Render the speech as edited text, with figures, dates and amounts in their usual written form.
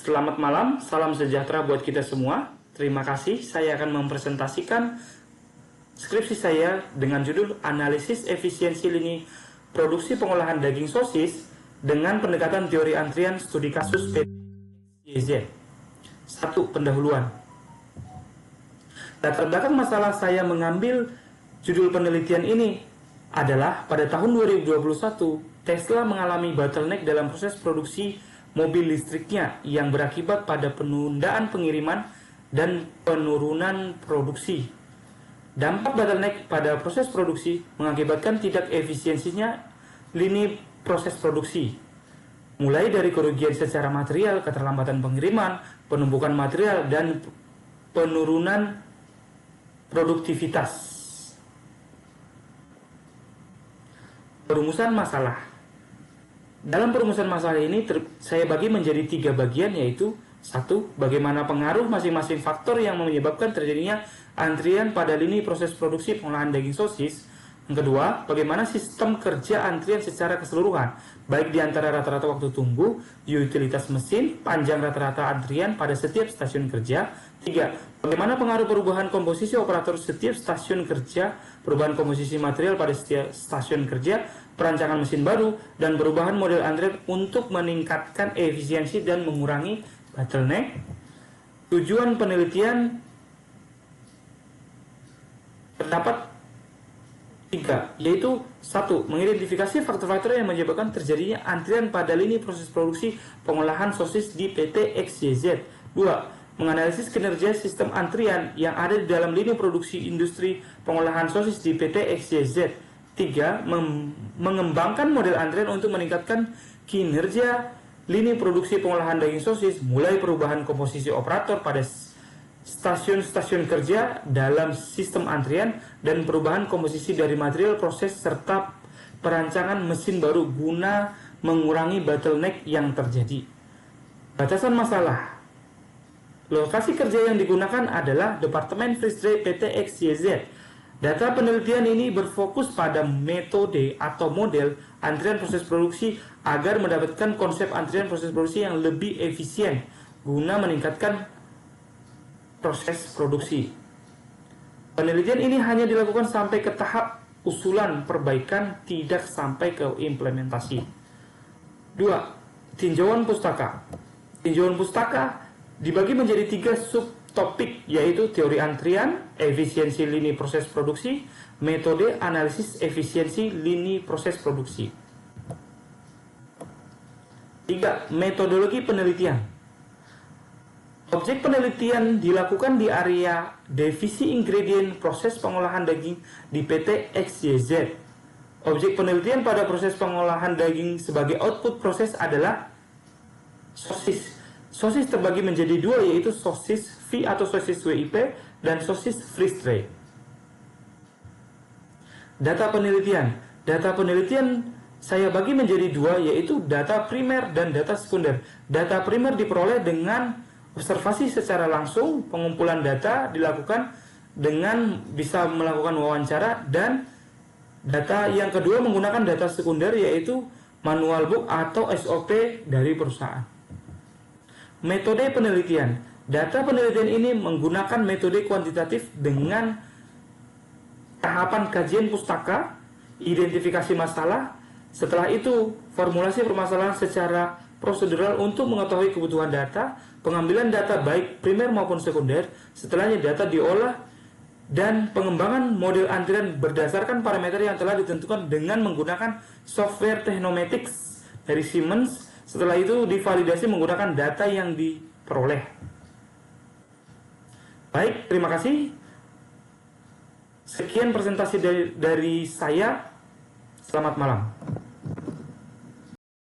Selamat malam, salam sejahtera buat kita semua. Terima kasih, saya akan mempresentasikan skripsi saya dengan judul Analisis Efisiensi Lini Produksi Pengolahan Daging Sosis dengan pendekatan teori antrian studi kasus PTXYZ. 1. Pendahuluan. Latar belakang masalah saya mengambil judul penelitian ini adalah pada tahun 2021, Tesla mengalami bottleneck dalam proses produksi mobil listriknya yang berakibat pada penundaan pengiriman dan penurunan produksi. Dampak bottleneck pada proses produksi mengakibatkan tidak efisiensinya lini proses produksi, mulai dari kerugian secara material, keterlambatan pengiriman, penumpukan material, dan penurunan produktivitas. Perumusan masalah. Dalam perumusan masalah ini saya bagi menjadi 3 bagian, yaitu 1. Bagaimana pengaruh masing-masing faktor yang menyebabkan terjadinya antrian pada lini proses produksi pengolahan daging sosis. Yang kedua, bagaimana sistem kerja antrian secara keseluruhan, baik di antara rata-rata waktu tunggu, utilitas mesin, panjang rata-rata antrian pada setiap stasiun kerja. 3. Bagaimana pengaruh perubahan komposisi operator setiap stasiun kerja, perubahan komposisi material pada setiap stasiun kerja, perancangan mesin baru, dan perubahan model antrian untuk meningkatkan efisiensi dan mengurangi bottleneck. Tujuan penelitian terdapat 3, yaitu 1. Mengidentifikasi faktor-faktor yang menyebabkan terjadinya antrian pada lini proses produksi pengolahan sosis di PT XYZ. 2. Menganalisis kinerja sistem antrian yang ada di dalam lini produksi industri pengolahan sosis di PT XYZ. 3. Mengembangkan model antrian untuk meningkatkan kinerja lini produksi pengolahan daging sosis, mulai perubahan komposisi operator pada stasiun-stasiun kerja dalam sistem antrian dan perubahan komposisi dari material proses serta perancangan mesin baru guna mengurangi bottleneck yang terjadi. Batasan masalah. Lokasi kerja yang digunakan adalah Departemen Freeze-Dry PT XYZ. Data penelitian ini berfokus pada metode atau model antrian proses produksi agar mendapatkan konsep antrian proses produksi yang lebih efisien guna meningkatkan proses produksi. Penelitian ini hanya dilakukan sampai ke tahap usulan perbaikan, tidak sampai ke implementasi. 2. Tinjauan pustaka. Tinjauan pustaka dibagi menjadi 3 subtopik, yaitu teori antrian, efisiensi lini proses produksi, metode analisis efisiensi lini proses produksi. 3. Metodologi penelitian. Objek penelitian dilakukan di area divisi ingredient proses pengolahan daging di PT XYZ. Objek penelitian pada proses pengolahan daging sebagai output proses adalah sosis. Sosis terbagi menjadi 2, yaitu sosis V atau sosis WIP dan sosis freeze-dry. Data penelitian. Data penelitian saya bagi menjadi 2, yaitu data primer dan data sekunder. Data primer diperoleh dengan observasi secara langsung, pengumpulan data dilakukan dengan bisa melakukan wawancara, dan data yang kedua menggunakan data sekunder, yaitu manual book atau SOP dari perusahaan. Metode penelitian. Data penelitian ini menggunakan metode kuantitatif dengan tahapan kajian pustaka, identifikasi masalah, setelah itu formulasi permasalahan secara prosedural untuk mengetahui kebutuhan data, pengambilan data baik primer maupun sekunder, setelahnya data diolah, dan pengembangan model antrian berdasarkan parameter yang telah ditentukan dengan menggunakan software Technomatics dari Siemens. Setelah itu divalidasi menggunakan data yang diperoleh. Baik, terima kasih. Sekian presentasi dari saya. Selamat malam.